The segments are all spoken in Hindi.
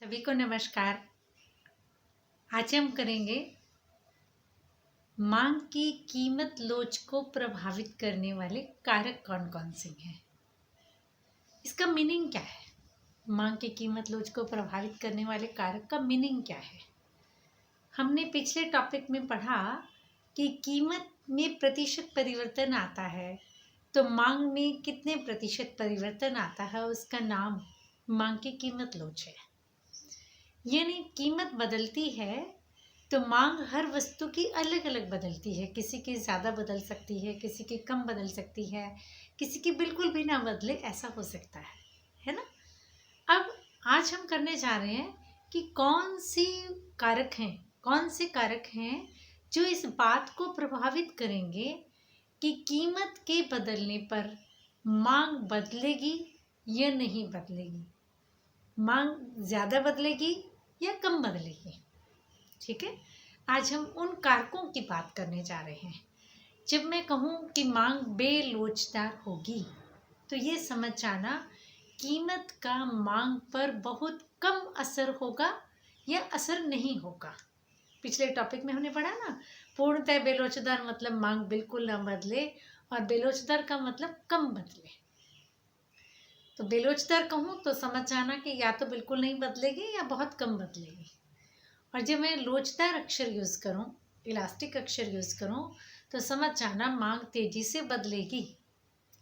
सभी को नमस्कार। आज हम करेंगे मांग की कीमत लोच को प्रभावित करने वाले कारक कौन कौन से हैं। इसका मीनिंग क्या है? मांग की कीमत लोच को प्रभावित करने वाले कारक का मीनिंग क्या है? हमने पिछले टॉपिक में पढ़ा कि कीमत में प्रतिशत परिवर्तन आता है, तो मांग में कितने प्रतिशत परिवर्तन आता है उसका नाम मांग की कीमत लोच है। यानी कीमत बदलती है तो मांग हर वस्तु की अलग अलग बदलती है। किसी की ज़्यादा बदल सकती है, किसी की कम बदल सकती है, किसी की बिल्कुल भी ना बदले, ऐसा हो सकता है ना। अब आज हम करने जा रहे हैं कि कौन से कारक हैं जो इस बात को प्रभावित करेंगे कि कीमत के बदलने पर मांग बदलेगी या नहीं बदलेगी, मांग ज़्यादा बदलेगी या कम बदलेगी। ठीक है, आज हम उन कारकों की बात करने जा रहे हैं। जब मैं कहूँ कि मांग बेलोचदार होगी तो ये समझ जाना कीमत का मांग पर बहुत कम असर होगा या असर नहीं होगा। पिछले टॉपिक में हमने पढ़ा ना, पूर्णतः बेलोचदार मतलब मांग बिल्कुल ना बदले और बेलोचदार का मतलब कम बदले। तो बेलोचदार कहूँ तो समझ जाना कि या तो बिल्कुल नहीं बदलेगी या बहुत कम बदलेगी। और जब मैं लोचदार अक्षर यूज़ करूँ, इलास्टिक अक्षर यूज़ करूँ, तो समझ जाना मांग तेज़ी से बदलेगी।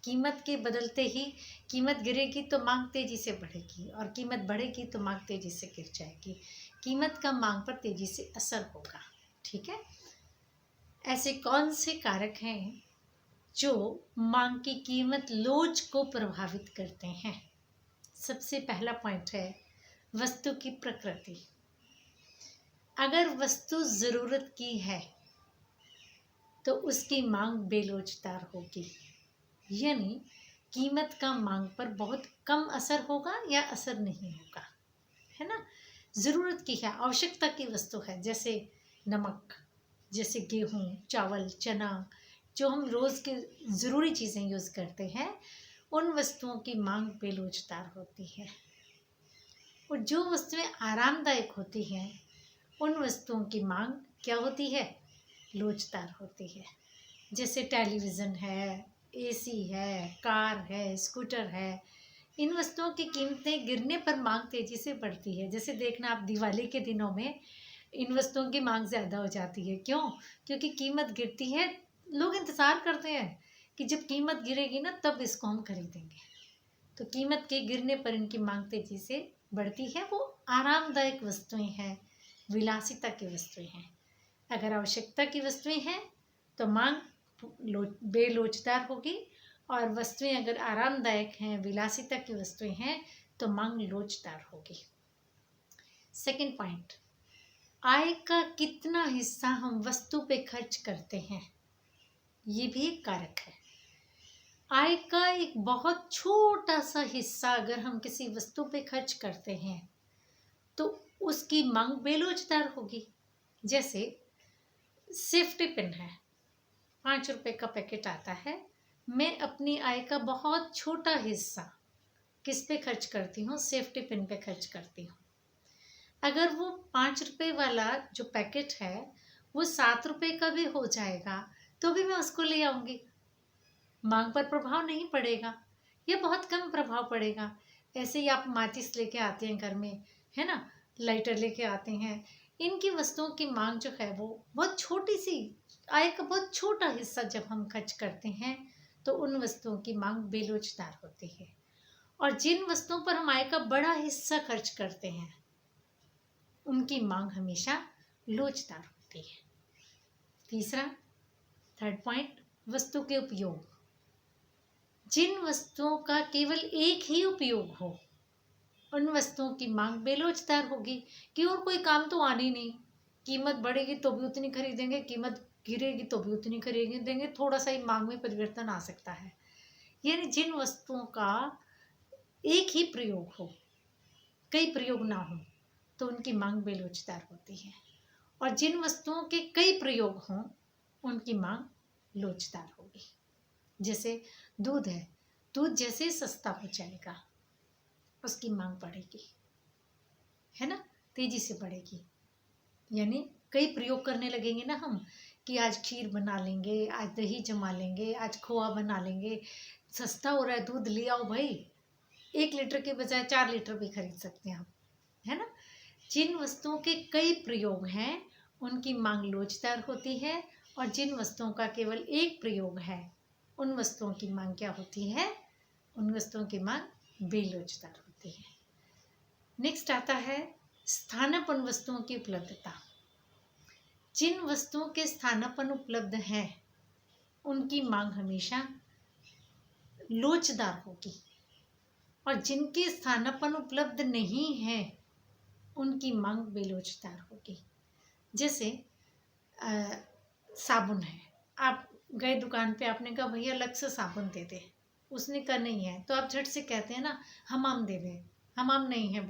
कीमत के बदलते ही कीमत गिरेगी तो मांग तेज़ी से बढ़ेगी, और कीमत बढ़ेगी तो मांग तेज़ी से गिर जाएगी। कीमत का मांग पर तेज़ी से असर होगा। ठीक है, ऐसे कौन से कारक हैं जो मांग की कीमत लोच को प्रभावित करते हैं? सबसे पहला पॉइंट है वस्तु की प्रकृति। अगर वस्तु ज़रूरत की है तो उसकी मांग बेलोचदार होगी, यानी कीमत का मांग पर बहुत कम असर होगा या असर नहीं होगा, है ना। ज़रूरत की है, आवश्यकता की वस्तु है, जैसे नमक, जैसे गेहूँ, चावल, चना, जो हम रोज़ के ज़रूरी चीज़ें यूज़ करते हैं, उन वस्तुओं की मांग बेलोचदार होती है। और जो वस्तुएं आरामदायक होती हैं उन वस्तुओं की मांग क्या होती है? लोचदार होती है। जैसे टेलीविज़न है, एसी है, कार है, स्कूटर है। इन वस्तुओं की कीमतें गिरने पर मांग तेज़ी से बढ़ती है। जैसे देखना आप दिवाली के दिनों में इन वस्तुओं की मांग ज़्यादा हो जाती है। क्यों? क्योंकि कीमत गिरती है, लोग इंतज़ार करते हैं कि जब कीमत गिरेगी ना तब इसको हम खरीदेंगे। तो कीमत के गिरने पर इनकी मांग तेज़ी से बढ़ती है। वो आरामदायक वस्तुएं हैं, विलासिता की वस्तुएं हैं। अगर आवश्यकता की वस्तुएं हैं तो मांग बेलोचदार होगी, और वस्तुएं अगर आरामदायक हैं, विलासिता की वस्तुएं हैं, तो मांग लोचदार होगी। सेकंड पॉइंट, आय का कितना हिस्सा हम वस्तु पे खर्च करते हैं, ये भी एक कारक है। आय का एक बहुत छोटा सा हिस्सा अगर हम किसी वस्तु पे खर्च करते हैं तो उसकी मांग बेलोचदार होगी। जैसे सेफ्टी पिन है, 5 रुपए का पैकेट आता है। मैं अपनी आय का बहुत छोटा हिस्सा किस पे खर्च करती हूँ? सेफ्टी पिन पे खर्च करती हूँ। अगर वो 5 रुपए वाला जो पैकेट है वो 7 रुपए का भी हो जाएगा तो भी मैं उसको ले आऊँगी, मांग पर प्रभाव नहीं पड़ेगा या बहुत कम प्रभाव पड़ेगा। ऐसे ही आप माचिस लेके आते हैं घर में, है ना, लाइटर लेके आते हैं। इनकी वस्तुओं की मांग जो है वो बहुत छोटी सी, आय का बहुत छोटा हिस्सा जब हम खर्च करते हैं तो उन वस्तुओं की मांग बेलोचदार होती है। और जिन वस्तुओं पर हम आय का बड़ा हिस्सा खर्च करते हैं उनकी मांग हमेशा लोचदार होती है। तीसरा, थर्ड पॉइंट, वस्तु के उपयोग। जिन वस्तुओं का केवल एक ही उपयोग हो उन वस्तुओं की मांग बेलोचदार होगी कि और कोई काम तो आनी नहीं। कीमत बढ़ेगी तो भी उतनी खरीदेंगे, कीमत गिरेगी तो भी उतनी खरीदेंगे, थोड़ा सा ही मांग में परिवर्तन आ सकता है। यानी जिन वस्तुओं का एक ही प्रयोग हो, कई प्रयोग ना हो, तो उनकी मांग बेलोचदार होती है। और जिन वस्तुओं के कई प्रयोग हों उनकी मांग लोचदार होगी। जैसे दूध है, दूध जैसे सस्ता हो जाएगा उसकी मांग बढ़ेगी, है ना, तेजी से बढ़ेगी। यानी कई प्रयोग करने लगेंगे ना हम, कि आज खीर बना लेंगे, आज दही जमा लेंगे, आज खोआ बना लेंगे, सस्ता हो रहा है दूध ले आओ भाई, 1 लीटर के बजाय 4 लीटर भी खरीद सकते हैं आप, है ना। जिन वस्तुओं के कई प्रयोग हैं उनकी मांग लोचदार होती है, और जिन वस्तुओं का केवल एक प्रयोग है उन वस्तुओं की मांग क्या होती है, उन वस्तुओं की मांग बेलोचदार होती है। नेक्स्ट आता है स्थानापन्न वस्तुओं की उपलब्धता। जिन वस्तुओं के स्थानापन्न उपलब्ध है उनकी मांग हमेशा लोचदार होगी, और जिनके स्थानापन्न उपलब्ध नहीं है उनकी मांग बेलोचदार होगी। जैसे साबुन है, आप गए दुकान पे, आपने कहा भैया लक्स साबुन दे दे, उसने कहा नहीं है, तो आप झट से कहते हैं ना हमाम दे दे, हमाम नहीं है,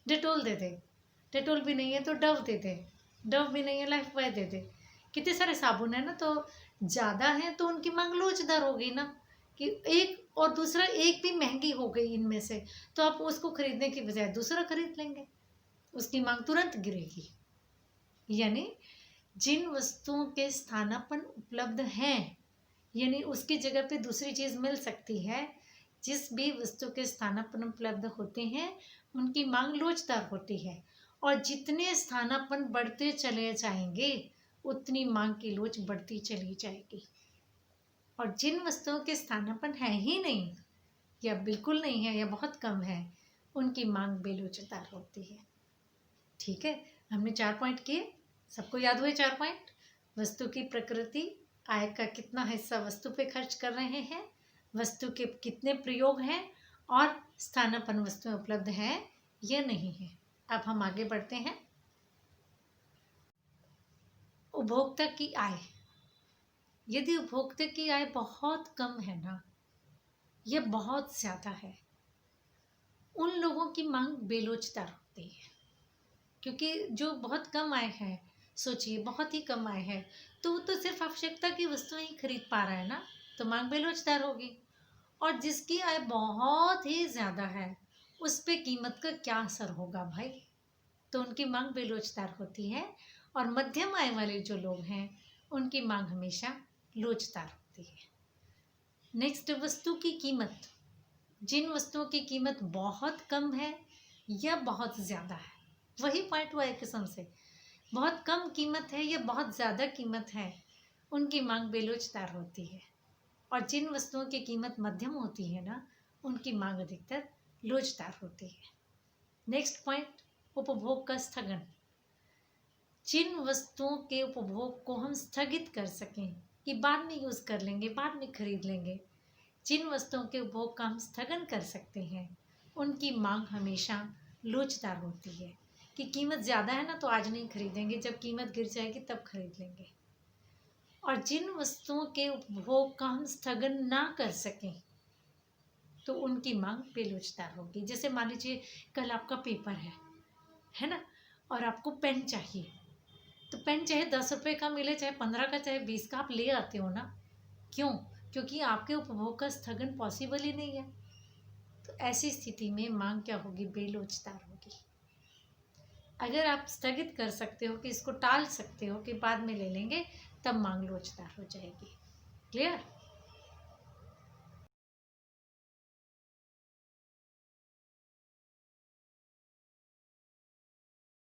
डेटोल दे दे, डेटोल भी नहीं है तो डव दे दे, डव भी नहीं है लाइफ बॉय दे दे। कितने सारे साबुन है ना, तो ज़्यादा है तो उनकी मांग लोचदार हो गई ना, कि एक और दूसरा एक भी महंगी हो गई इनमें से, तो आप उसको खरीदने की बजाय दूसरा खरीद लेंगे, उसकी मांग तुरंत गिरेगी। यानी जिन वस्तुओं के स्थानापन्न उपलब्ध हैं, यानी उसकी जगह पे दूसरी चीज़ मिल सकती है, जिस भी वस्तु के स्थानापन्न उपलब्ध होते हैं उनकी मांग लोचदार होती है, और जितने स्थानापन्न बढ़ते चले जाएंगे उतनी मांग की लोच बढ़ती चली जाएगी। और जिन वस्तुओं के स्थानापन्न है ही नहीं, या बिल्कुल नहीं है, या बहुत कम है, उनकी मांग बेलोचदार होती है। ठीक है, हमने 4 पॉइंट किए, सबको याद हुए 4 पॉइंट। वस्तु की प्रकृति, आय का कितना हिस्सा वस्तु पे खर्च कर रहे हैं, वस्तु के कितने प्रयोग हैं, और स्थानापन्न वस्तुएं उपलब्ध हैं या नहीं है। अब हम आगे बढ़ते हैं। उपभोक्ता की आय। यदि उपभोक्ता की आय बहुत कम है ना, यह बहुत ज़्यादा है, उन लोगों की मांग बेलोचदार होती है। क्योंकि जो बहुत कम आय है, सोचिए बहुत ही कम आय है, तो वो तो सिर्फ आवश्यकता की वस्तुएं ही खरीद पा रहा है ना, तो मांग बेलोचदार होगी। और जिसकी आय बहुत ही ज़्यादा है उस पे कीमत का क्या असर होगा भाई, तो उनकी मांग बेलोचदार होती है। और मध्यम आय वाले जो लोग हैं उनकी मांग हमेशा लोचदार होती है। नेक्स्ट, वस्तु की कीमत। जिन वस्तुओं की कीमत बहुत कम है या बहुत ज़्यादा है, वही पॉइंट हुआ एक किस्म से, बहुत कम कीमत है या बहुत ज़्यादा कीमत है, उनकी मांग बेलोचदार होती है। और जिन वस्तुओं की कीमत मध्यम होती है ना, उनकी मांग अधिकतर लोचदार होती है। नेक्स्ट पॉइंट, उपभोग का स्थगन। जिन वस्तुओं के उपभोग को हम स्थगित कर सकें, कि बाद में यूज़ कर लेंगे, बाद में खरीद लेंगे, जिन वस्तुओं के उपभोग का हम स्थगन कर सकते हैं, उनकी मांग हमेशा लोचदार होती है। कि कीमत ज़्यादा है ना तो आज नहीं खरीदेंगे, जब कीमत गिर जाएगी तब खरीद लेंगे। और जिन वस्तुओं के उपभोग का हम स्थगन ना कर सकें तो उनकी मांग बेलोचदार होगी। जैसे मान लीजिए कल आपका पेपर है ना, और आपको पेन चाहिए, तो पेन चाहे 10 रुपये का मिले, चाहे 15 का, चाहे 20 का, आप ले आते हो ना। क्यों? क्योंकि आपके उपभोग का स्थगन पॉसिबल ही नहीं है। तो ऐसी स्थिति में मांग क्या होगी? बेलोचदार होगी। अगर आप स्थगित कर सकते हो कि इसको टाल सकते हो कि बाद में ले लेंगे, तब मांग लोचदार हो जाएगी। क्लियर?